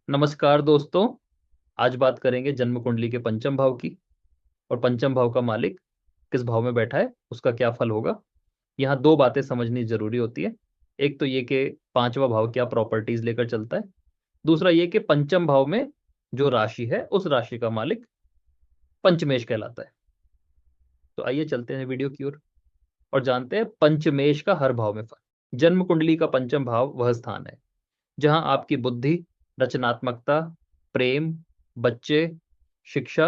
नमस्कार दोस्तों। आज बात करेंगे जन्म कुंडली के पंचम भाव की। और पंचम भाव का मालिक किस भाव में बैठा है, उसका क्या फल होगा। यहाँ दो बातें समझनी जरूरी होती है। एक तो ये कि पांचवा भाव क्या प्रॉपर्टीज लेकर चलता है। दूसरा ये कि पंचम भाव में जो राशि है उस राशि का मालिक पंचमेश कहलाता है। तो आइए चलते हैं वीडियो की ओर और जानते हैं पंचमेश का हर भाव में फल। जन्म कुंडली का पंचम भाव वह स्थान है जहां आपकी बुद्धि, रचनात्मकता, प्रेम, बच्चे, शिक्षा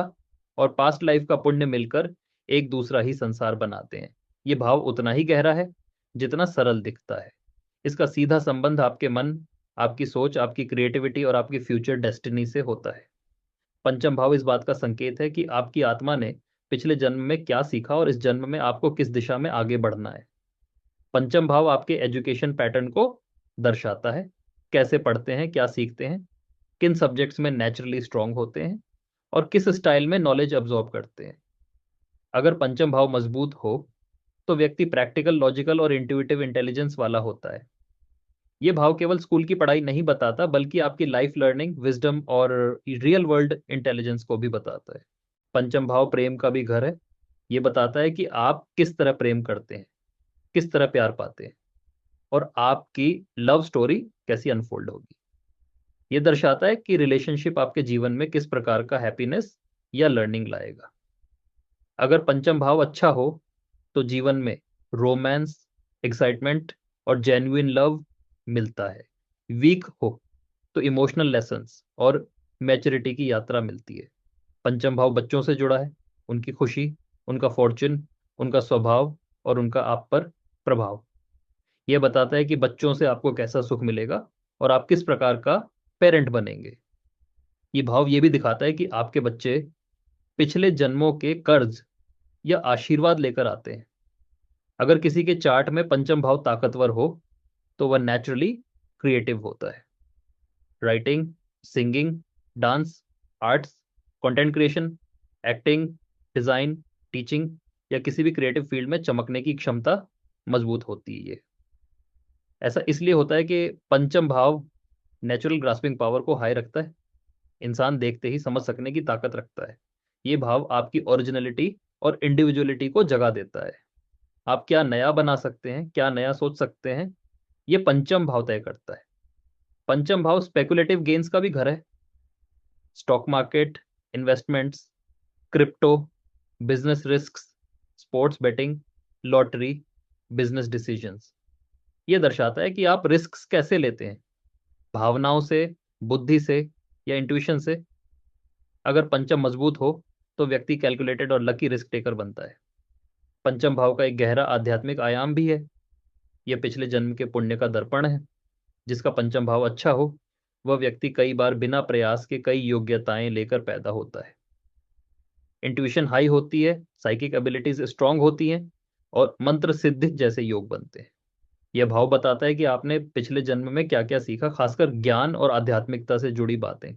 और पास्ट लाइफ का पुण्य मिलकर एक दूसरा ही संसार बनाते हैं। ये भाव उतना ही गहरा है जितना सरल दिखता है। इसका सीधा संबंध आपके मन, आपकी सोच, आपकी क्रिएटिविटी और आपकी फ्यूचर डेस्टिनी से होता है। पंचम भाव इस बात का संकेत है कि आपकी आत्मा ने पिछले जन्म में क्या सीखा और इस जन्म में आपको किस दिशा में आगे बढ़ना है। पंचम भाव आपके एजुकेशन पैटर्न को दर्शाता है। कैसे पढ़ते हैं, क्या सीखते हैं, किन सब्जेक्ट्स में नेचुरली स्ट्रांग होते हैं और किस स्टाइल में नॉलेज अब्जॉर्ब करते हैं। अगर पंचम भाव मजबूत हो तो व्यक्ति प्रैक्टिकल, लॉजिकल और इंट्यूटिव इंटेलिजेंस वाला होता है। ये भाव केवल स्कूल की पढ़ाई नहीं बताता बल्कि आपकी लाइफ लर्निंग, विजडम और रियल वर्ल्ड इंटेलिजेंस को भी बताता है। पंचम भाव प्रेम का भी घर है। ये बताता है कि आप किस तरह प्रेम करते हैं, किस तरह प्यार पाते हैं और आपकी लव स्टोरी कैसी अनफोल्ड होगी। ये दर्शाता है कि रिलेशनशिप आपके जीवन में किस प्रकार का हैप्पीनेस या लर्निंग लाएगा। अगर पंचम भाव अच्छा हो तो जीवन में रोमांस, एक्साइटमेंट और जेन्युइन लव मिलता है। वीक हो तो इमोशनल लेसन्स और मैच्योरिटी की यात्रा मिलती है। पंचम भाव बच्चों से जुड़ा है। उनकी खुशी, उनका फॉर्चून, उनका स्वभाव और उनका आप पर प्रभाव। यह बताता है कि बच्चों से आपको कैसा सुख मिलेगा और आप किस प्रकार का पेरेंट बनेंगे। ये भाव ये भी दिखाता है कि आपके बच्चे पिछले जन्मों के कर्ज या आशीर्वाद लेकर आते हैं। अगर किसी के चार्ट में पंचम भाव ताकतवर हो तो वह नेचुरली क्रिएटिव होता है। Writing, singing, dance, arts, content creation, acting, design, teaching या किसी भी क्रिएटिव फील्ड में चमकने की क्षमता मजबूत होती है। ये ऐसा इसलिए होता है कि पंचम भाव नेचुरल ग्रास्पिंग पावर को हाई रखता है। इंसान देखते ही समझ सकने की ताकत रखता है। ये भाव आपकी ओरिजिनलिटी और इंडिविजुअलिटी को जगा देता है। आप क्या नया बना सकते हैं, क्या नया सोच सकते हैं, ये पंचम भाव तय करता है। पंचम भाव स्पेकुलेटिव गेन्स का भी घर है। Stock market, investments, crypto, business risks, sports betting, lottery, business decisions. ये दर्शाता है कि आप रिस्क्स कैसे लेते हैं, भावनाओं से, बुद्धि से या इंट्यूशन से। अगर पंचम मजबूत हो तो व्यक्ति कैलकुलेटेड और लकी रिस्क टेकर बनता है। पंचम भाव का एक गहरा आध्यात्मिक आयाम भी है। यह पिछले जन्म के पुण्य का दर्पण है। जिसका पंचम भाव अच्छा हो वह व्यक्ति कई बार बिना प्रयास के कई योग्यताएं लेकर पैदा होता है। इंट्यूशन हाई होती है, साइकिक एबिलिटीज स्ट्रांग होती हैं और मंत्र सिद्धि जैसे योग बनते हैं। यह भाव बताता है कि आपने पिछले जन्म में क्या क्या सीखा, खासकर ज्ञान और आध्यात्मिकता से जुड़ी बातें।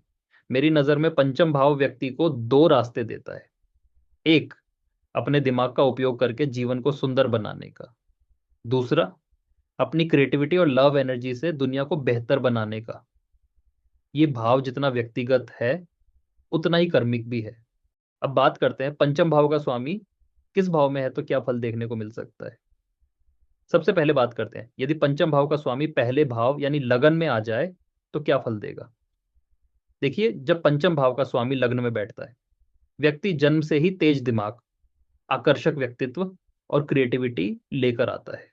मेरी नजर में पंचम भाव व्यक्ति को दो रास्ते देता है। एक, अपने दिमाग का उपयोग करके जीवन को सुंदर बनाने का। दूसरा, अपनी क्रिएटिविटी और लव एनर्जी से दुनिया को बेहतर बनाने का। ये भाव जितना व्यक्तिगत है उतना ही कर्मिक भी है। अब बात करते हैं पंचम भाव का स्वामी किस भाव में है तो क्या फल देखने को मिल सकता है। सबसे पहले बात करते हैं यदि पंचम भाव का स्वामी पहले भाव यानी लगन में आ जाए तो क्या फल देगा। देखिए, जब पंचम भाव का स्वामी लग्न में बैठता है, व्यक्ति जन्म से ही तेज दिमाग, आकर्षक व्यक्तित्व और क्रिएटिविटी लेकर आता है।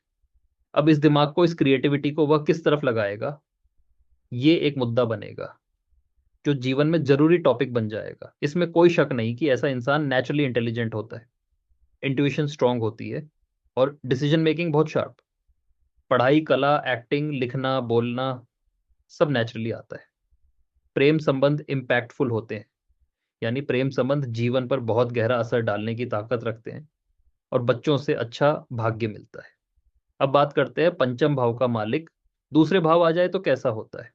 अब इस दिमाग को, इस क्रिएटिविटी को वह किस तरफ लगाएगा, ये एक मुद्दा बनेगा जो जीवन में जरूरी टॉपिक बन जाएगा। इसमें कोई शक नहीं कि ऐसा इंसान नेचुरली इंटेलिजेंट होता है, इंट्यूशन स्ट्रांग होती है और डिसीजन मेकिंग बहुत शार्प। पढ़ाई, कला, एक्टिंग, लिखना, बोलना सब नेचुरली आता है। प्रेम संबंध इम्पैक्टफुल होते हैं, यानी प्रेम संबंध जीवन पर बहुत गहरा असर डालने की ताकत रखते हैं और बच्चों से अच्छा भाग्य मिलता है। अब बात करते हैं पंचम भाव का मालिक दूसरे भाव आ जाए तो कैसा होता है।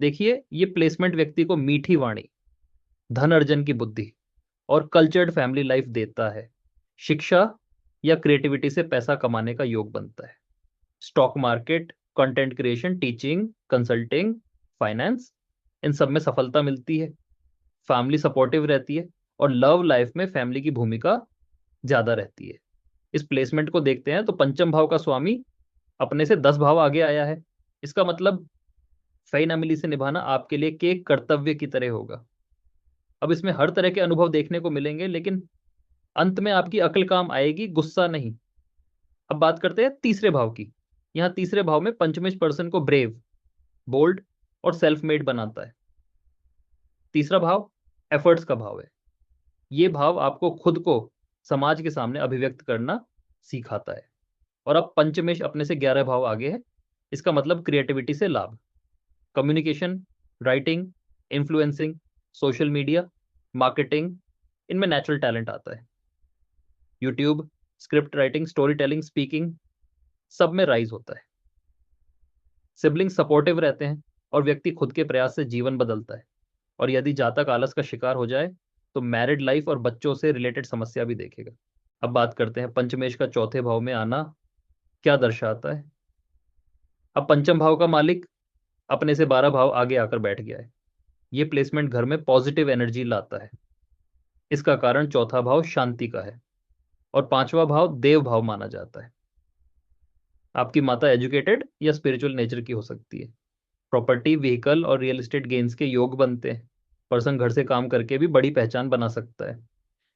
देखिए, ये प्लेसमेंट व्यक्ति को मीठी वाणी, धन अर्जन की बुद्धि और कल्चर्ड फैमिली लाइफ देता है। शिक्षा या क्रिएटिविटी से पैसा कमाने का योग बनता है। Stock market, content creation, teaching, consulting, finance, इन सब में सफलता मिलती है, फैमिली सपोर्टिव रहती है, और लव लाइफ में फैमिली की भूमिका ज्यादा रहती है। इस प्लेसमेंट को देखते हैं तो पंचम भाव का स्वामी अपने से 10 भाव आगे आया है। इसका मतलब फैमिली से निभाना आपके लिए एक कर्तव्य की तरह होगा। अब इसमें हर तरह के अनुभव देखने को मिलेंगे, लेकिन अंत में आपकी अकल काम आएगी, गुस्सा नहीं। अब बात करते हैं तीसरे भाव की। यहाँ तीसरे भाव में पंचमेश पर्सन को ब्रेव, बोल्ड और सेल्फ मेड बनाता है। तीसरा भाव एफर्ट्स का भाव है। ये भाव आपको खुद को समाज के सामने अभिव्यक्त करना सिखाता है। और अब पंचमेश अपने से 11 भाव आगे है। इसका मतलब क्रिएटिविटी से लाभ, communication, writing, influencing, social media, marketing, इनमें नेचुरल टैलेंट आता है। YouTube, script writing, story telling, speaking, सब में राइज होता है। सिबलिंग सपोर्टिव रहते हैं और व्यक्ति खुद के प्रयास से जीवन बदलता है। और यदि जातक आलस का शिकार हो जाए तो मैरिड लाइफ और बच्चों से रिलेटेड समस्या भी देखेगा। अब बात करते हैं पंचमेश का चौथे भाव में आना क्या दर्शाता है। अब पंचम भाव का मालिक अपने से 12 भाव आगे आकर बैठ गया है। ये प्लेसमेंट घर में पॉजिटिव एनर्जी लाता है। इसका कारण चौथा भाव शांति का है और पांचवा भाव देव भाव माना जाता है। आपकी माता एजुकेटेड या स्पिरिचुअल नेचर की हो सकती है। प्रॉपर्टी, व्हीकल और रियल एस्टेट गेन्स के योग बनते हैं। पर्सन घर से काम करके भी बड़ी पहचान बना सकता है।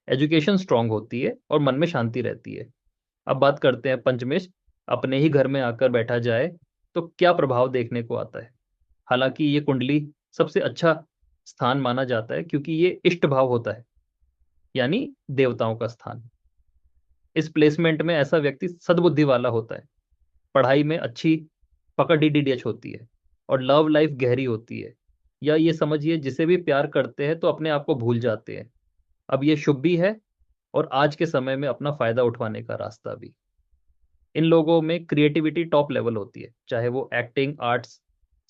एजुकेशन स्ट्रांग होती है और मन में शांति रहती है। अब बात करते हैं पंचमेश अपने ही घर में आकर बैठा जाए तो क्या प्रभाव देखने को आता है। हालांकि ये कुंडली सबसे अच्छा स्थान माना जाता है क्योंकि ये इष्ट भाव होता है, यानी देवताओं का स्थान। इस प्लेसमेंट में ऐसा व्यक्ति सद्बुद्धि वाला होता है, पढ़ाई में अच्छी पकड़ डीडीएच होती है और लव लाइफ गहरी होती है। या ये समझिए जिसे भी प्यार करते हैं तो अपने आप को भूल जाते हैं। अब ये शुभ भी है और आज के समय में अपना फायदा उठवाने का रास्ता भी। इन लोगों में क्रिएटिविटी टॉप लेवल होती है, चाहे वो एक्टिंग, आर्ट्स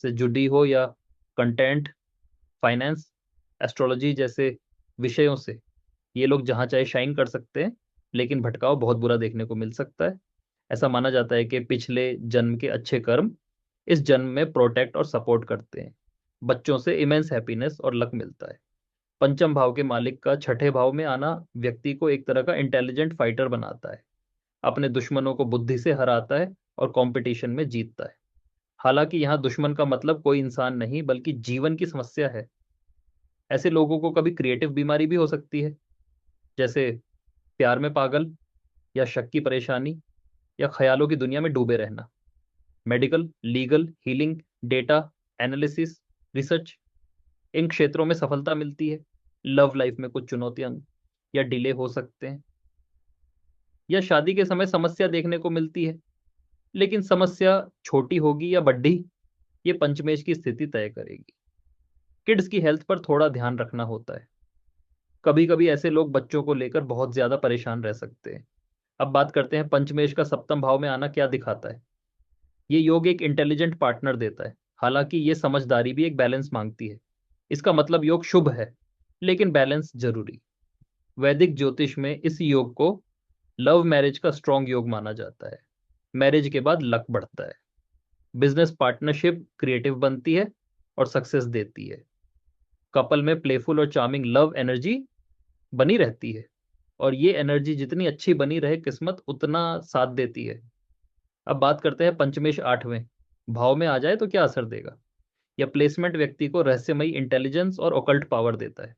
से जुड़ी हो या कंटेंट, फाइनेंस, एस्ट्रोलॉजी जैसे विषयों से। ये लोग जहाँ चाहे शाइन कर सकते हैं, लेकिन भटकाव बहुत बुरा देखने को मिल सकता है। ऐसा माना जाता है कि पिछले जन्म के अच्छे कर्म इस जन्म में प्रोटेक्ट और सपोर्ट करते हैं। बच्चों से इमेंस हैप्पीनेस और लक मिलता है। पंचम भाव के मालिक का छठे भाव में आना व्यक्ति को एक तरह का इंटेलिजेंट फाइटर बनाता है। अपने दुश्मनों को बुद्धि से हराता है और कंपटीशन में जीतता है। हालांकि यहाँ दुश्मन का मतलब कोई इंसान नहीं बल्कि जीवन की समस्या है। ऐसे लोगों को कभी क्रिएटिव बीमारी भी हो सकती है, जैसे प्यार में पागल, या शक की परेशानी, या ख्यालों की दुनिया में डूबे रहना। Medical, legal, healing, data analysis, research, इन क्षेत्रों में सफलता मिलती है। लव लाइफ में कुछ चुनौतियां या डिले हो सकते हैं, या शादी के समय समस्या देखने को मिलती है। लेकिन समस्या छोटी होगी या बड़ी, ये पंचमेश की स्थिति तय करेगी। किड्स की हेल्थ पर थोड़ा ध्यान रखना होता है। कभी कभी ऐसे लोग बच्चों को लेकर बहुत ज्यादा परेशान रह सकते हैं। अब बात करते हैं पंचमेश का सप्तम भाव में आना क्या दिखाता है। ये योग एक इंटेलिजेंट पार्टनर देता है, हालांकि ये समझदारी भी एक बैलेंस मांगती है। इसका मतलब योग शुभ है, लेकिन बैलेंस जरूरी। वैदिक ज्योतिष में इस योग को लव मैरिज का स्ट्रॉन्ग योग माना जाता है। मैरिज के बाद लक बढ़ता है। बिजनेस पार्टनरशिप क्रिएटिव बनती है और सक्सेस देती है। कपल में प्लेफुल और चार्मिंग लव एनर्जी बनी रहती है, और ये एनर्जी जितनी अच्छी बनी रहे किस्मत उतना साथ देती है। अब बात करते हैं पंचमेश आठवें भाव में आ जाए तो क्या असर देगा। यह प्लेसमेंट व्यक्ति को रहस्यमयी इंटेलिजेंस और ओकल्ट पावर देता है।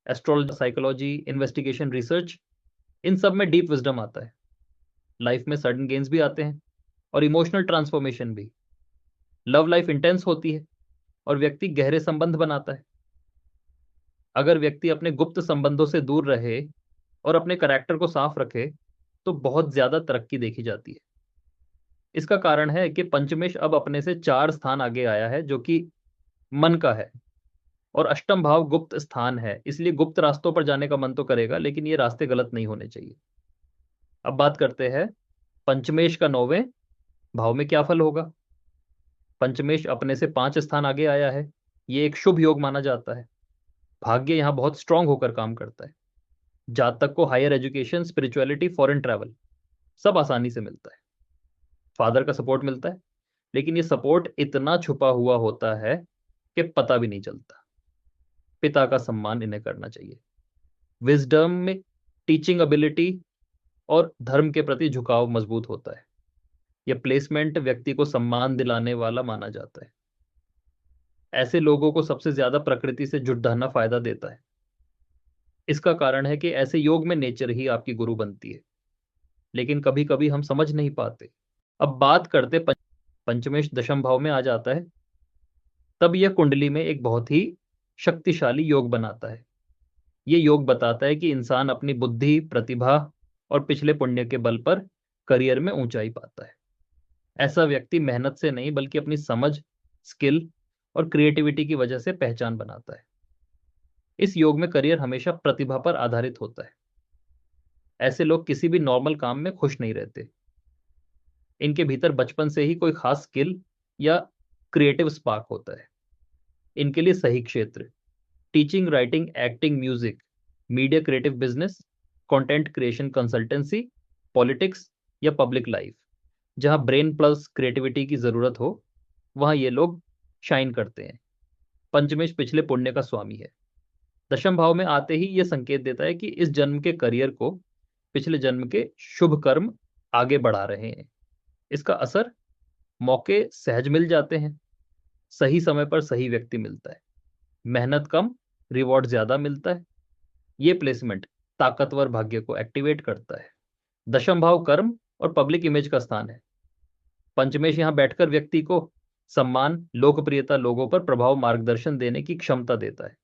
एस्ट्रोलॉजी, साइकोलॉजी, इन्वेस्टिगेशन, रिसर्च, इन सब में डीप विजडम आता है। लाइफ में सडन गेन्स भी आते हैं और इमोशनल ट्रांसफॉर्मेशन भी। लव लाइफ इंटेंस होती है और व्यक्ति गहरे संबंध बनाता है। अगर व्यक्ति अपने गुप्त संबंधों से दूर रहे और अपने करैक्टर को साफ रखे तो बहुत ज्यादा तरक्की देखी जाती है। इसका कारण है कि पंचमेश अब अपने से 4 स्थान आगे आया है, जो कि मन का है। और अष्टम भाव गुप्त स्थान है, इसलिए गुप्त रास्तों पर जाने का मन तो करेगा, लेकिन ये रास्ते गलत नहीं होने चाहिए। अब बात करते हैं पंचमेश का 9वें भाव में क्या फल होगा। पंचमेश अपने से 5 स्थान आगे आया है। ये एक शुभ योग माना जाता है। भाग्य यहाँ बहुत स्ट्रांग होकर काम करता है। जातक को higher education, spirituality, foreign travel सब आसानी से मिलता है। फादर का सपोर्ट मिलता है, लेकिन ये सपोर्ट इतना छुपा हुआ होता है कि पता भी नहीं चलता। पिता का सम्मान इन्हें करना चाहिए। विजडम में टीचिंग एबिलिटी और धर्म के प्रति झुकाव मजबूत होता है। यह प्लेसमेंट व्यक्ति को सम्मान दिलाने वाला माना जाता है। ऐसे लोगों को सबसे ज्यादा प्रकृति से जुड़ रहना फायदा देता है। इसका कारण है कि ऐसे योग में नेचर ही आपकी गुरु बनती है, लेकिन कभी कभी हम समझ नहीं पाते। अब बात करते पंचमेश दशम भाव में आ जाता है, तब यह कुंडली में एक बहुत ही शक्तिशाली योग बनाता है। ये योग बताता है कि इंसान अपनी बुद्धि, प्रतिभा और पिछले पुण्य के बल पर करियर में ऊंचाई पाता है। ऐसा व्यक्ति मेहनत से नहीं बल्कि अपनी समझ, स्किल और क्रिएटिविटी की वजह से पहचान बनाता है। इस योग में करियर हमेशा प्रतिभा पर आधारित होता है। ऐसे लोग किसी भी नॉर्मल काम में खुश नहीं रहते। इनके भीतर बचपन से ही कोई खास स्किल या क्रिएटिव स्पार्क होता है। इनके लिए सही क्षेत्र teaching, writing, acting, music, media, creative business, content creation, consultancy, politics या पब्लिक लाइफ। जहां ब्रेन प्लस क्रिएटिविटी की जरूरत हो, वहां ये लोग शाइन करते हैं। पंचमेश पिछले पुण्य का स्वामी है। दशम भाव में आते ही यह संकेत देता है कि इस जन्म के करियर को पिछले जन्म के शुभ कर्म आगे बढ़ा रहे हैं। इसका असर मौके सहज मिल जाते हैं, सही समय पर सही व्यक्ति मिलता है, मेहनत कम, रिवॉर्ड ज्यादा मिलता है। ये प्लेसमेंट ताकतवर भाग्य को एक्टिवेट करता है। दशम भाव कर्म और पब्लिक इमेज का स्थान है। पंचमेश यहां बैठकर व्यक्ति को सम्मान, लोकप्रियता, लोगों पर प्रभाव, मार्गदर्शन देने की क्षमता देता है।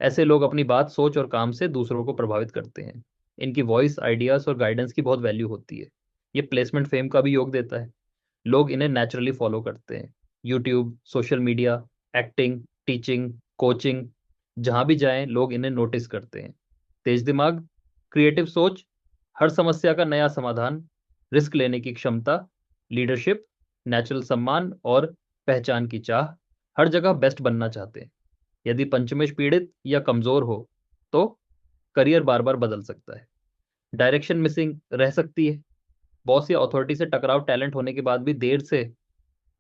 ऐसे लोग अपनी बात, सोच और काम से दूसरों को प्रभावित करते हैं। इनकी वॉइस, आइडियाज और गाइडेंस की बहुत वैल्यू होती है। ये प्लेसमेंट फेम का भी योग देता है। लोग इन्हें नेचुरली फॉलो करते हैं। YouTube, social media, acting, teaching, coaching, जहां भी जाएं लोग इन्हें नोटिस करते हैं। तेज दिमाग, क्रिएटिव सोच, हर समस्या का नया समाधान, रिस्क लेने की क्षमता, लीडरशिप, नेचुरल सम्मान और पहचान की चाह, हर जगह बेस्ट बनना चाहते हैं। यदि पंचमेश पीड़ित या कमजोर हो तो करियर बार बार बदल सकता है, डायरेक्शन मिसिंग रह सकती है, बॉस या अथॉरिटी से टकराव, टैलेंट होने के बाद भी देर से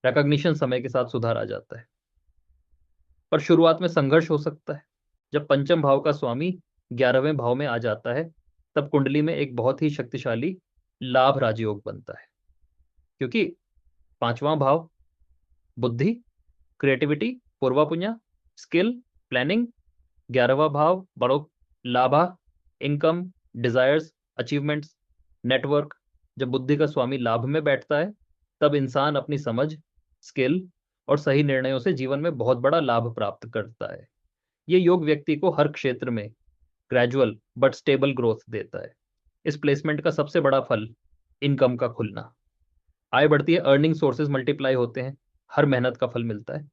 रिकॉग्निशन, समय के साथ सुधार आ जाता है। पर शुरुआत में संघर्ष हो सकता है। जब पंचम भाव का स्वामी 11वें भाव में आ जाता है, तब कुंडली में एक बहुत ही शक्तिशाली लाभ राजयोग बनता है। क्योंकि पांचवां भाव बुद्धि, क्रिएटिविटी, पूर्वा पुण्य, स्किल, प्लानिंग, 11वां भाव बड़ो लाभा, इनकम, डिजायर्स, अचीवमेंट्स, नेटवर्क। जब बुद्धि का स्वामी लाभ में बैठता है, तब इंसान अपनी समझ, स्किल और सही निर्णयों से जीवन में बहुत बड़ा लाभ प्राप्त करता है। ये योग व्यक्ति को हर क्षेत्र में ग्रेजुअल बट स्टेबल ग्रोथ देता है। इस प्लेसमेंट का सबसे बड़ा फल इनकम का खुलना। आय बढ़ती है, अर्निंग सोर्सेज मल्टीप्लाई होते हैं, हर मेहनत का फल मिलता है,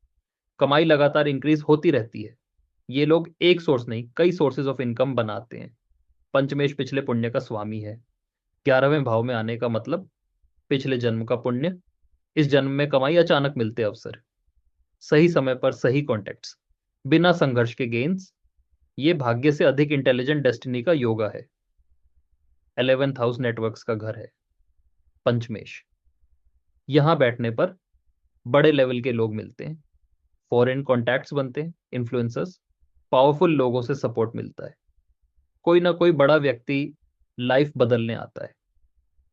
कमाई लगातार इंक्रीज होती रहती है। ये लोग एक सोर्स नहीं, कई सोर्सेज ऑफ इनकम बनाते हैं। पंचमेश पिछले पुण्य का स्वामी है। 11वें भाव में आने का मतलब पिछले जन्म का पुण्य। इस जन्म में कमाई, अचानक मिलते अवसर, सही समय पर सही कॉन्टेक्ट्स, बिना संघर्ष के गेन्स। ये भाग्य से अधिक इंटेलिजेंट डेस्टिनी का योगा है। 11th हाउस नेटवर्क्स का घर है पंचमेश। यहां बैठने पर बड़े लेवल के लोग मिलते हैं, फॉरेन कॉन्टैक्ट्स बनते हैं, इन्फ्लुएंसर्स, पावरफुल लोगों से सपोर्ट मिलता है। कोई ना कोई बड़ा व्यक्ति लाइफ बदलने आता है।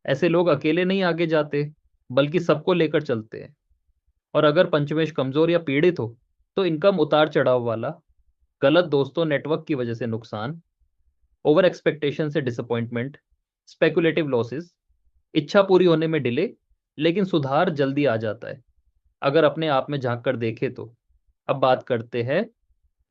ऐसे लोग अकेले नहीं आगे जाते, बल्कि सबको लेकर चलते हैं। और अगर पंचमेश कमजोर या पीड़ित हो, तो इनकम उतार चढ़ाव वाला, गलत दोस्तों, नेटवर्क की वजह से नुकसान, ओवर एक्सपेक्टेशन से डिसअपॉइंटमेंट, स्पेकुलेटिव लॉसेस, इच्छा पूरी होने में डिले, लेकिन सुधार जल्दी आ जाता है अगर अपने आप में झांक कर देखे तो। अब बात करते हैं,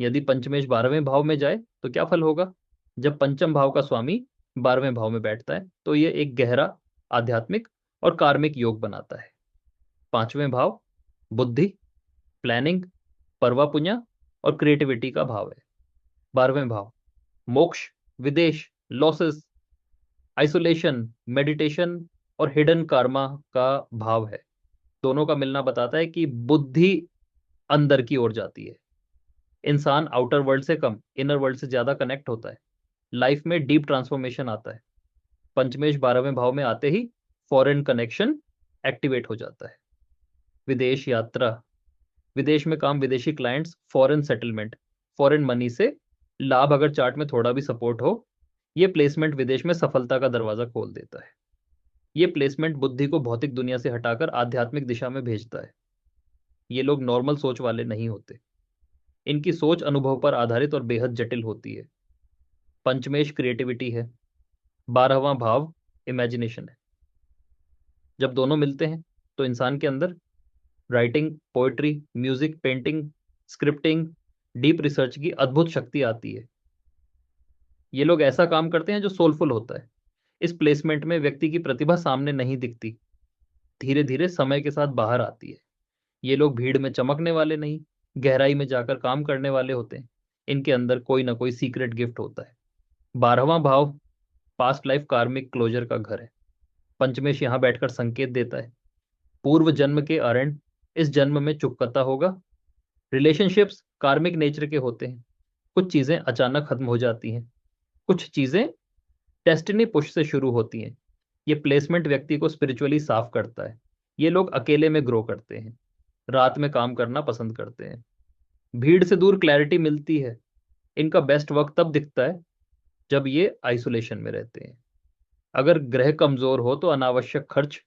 यदि पंचमेश 12वें भाव में जाए तो क्या फल होगा। जब पंचम भाव का स्वामी 12वें भाव में बैठता है, तो यह एक गहरा आध्यात्मिक और कार्मिक योग बनाता है। 5वें भाव बुद्धि, प्लानिंग, पर्वा पुण्य और क्रिएटिविटी का भाव है। 12वें भाव मोक्ष, विदेश, लॉसेस, आइसोलेशन, मेडिटेशन और हिडन कार्मा का भाव है। दोनों का मिलना बताता है कि बुद्धि अंदर की ओर जाती है। इंसान आउटर वर्ल्ड से कम इनर वर्ल्ड से ज्यादा कनेक्ट होता है। लाइफ में डीप ट्रांसफॉर्मेशन आता है। पंचमेश 12वें भाव में आते ही फॉरेन कनेक्शन एक्टिवेट हो जाता है। विदेश यात्रा, विदेश में काम, विदेशी clients, foreign settlement, foreign money से लाभ अगर चार्ट में थोड़ा भी सपोर्ट हो, ये प्लेसमेंट विदेश में सफलता का दरवाजा खोल देता है। ये प्लेसमेंट बुद्धि को भौतिक दुनिया से हटाकर आध्यात्मिक दिशा में भेजता है। ये लोग नॉर्मल सोच वाले नहीं होते। इनकी सोच अनुभव पर आधारित और बेहद जटिल होती है। पंचमेश क्रिएटिविटी है, 12वां भाव इमेजिनेशन है। जब दोनों मिलते हैं तो इंसान के अंदर writing, poetry, music, painting, scripting, deep research की अद्भुत शक्ति आती है। ये लोग ऐसा काम करते हैं जो सोलफुल होता है। इस प्लेसमेंट में व्यक्ति की प्रतिभा सामने नहीं दिखती, धीरे धीरे समय के साथ बाहर आती है। ये लोग भीड़ में चमकने वाले नहीं, गहराई में जाकर काम करने वाले होते हैं। इनके अंदर कोई ना कोई सीक्रेट गिफ्ट होता है। 12वां भाव पास्ट लाइफ कार्मिक क्लोजर का घर है। पंचमेश यहां बैठकर संकेत देता है पूर्व जन्म के अरण इस जन्म में चुकता होगा। रिलेशनशिप्स कार्मिक नेचर के होते हैं। कुछ चीजें अचानक खत्म हो जाती हैं, कुछ चीजें डेस्टिनी पुश से शुरू होती हैं। ये प्लेसमेंट व्यक्ति को स्पिरिचुअली साफ करता है। ये लोग अकेले में ग्रो करते हैं, रात में काम करना पसंद करते हैं, भीड़ से दूर क्लैरिटी मिलती है। इनका बेस्ट वर्क तब दिखता है जब ये आइसोलेशन में रहते हैं। अगर ग्रह कमजोर हो तो अनावश्यक खर्च,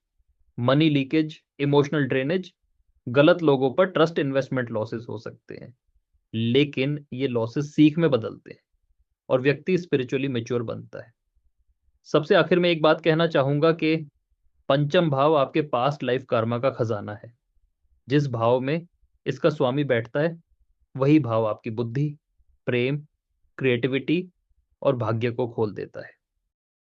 मनी लीकेज, इमोशनल ड्रेनेज, गलत लोगों पर ट्रस्ट, इन्वेस्टमेंट लॉसेस हो सकते हैं। लेकिन ये लॉसेस सीख में बदलते हैं और व्यक्ति स्पिरिचुअली मेच्योर बनता है। सबसे आखिर में एक बात कहना चाहूंगा कि पंचम भाव आपके पास्ट लाइफ कर्मा का खजाना है। जिस भाव में इसका स्वामी बैठता है वही भाव आपकी बुद्धि, प्रेम, क्रिएटिविटी और भाग्य को खोल देता है।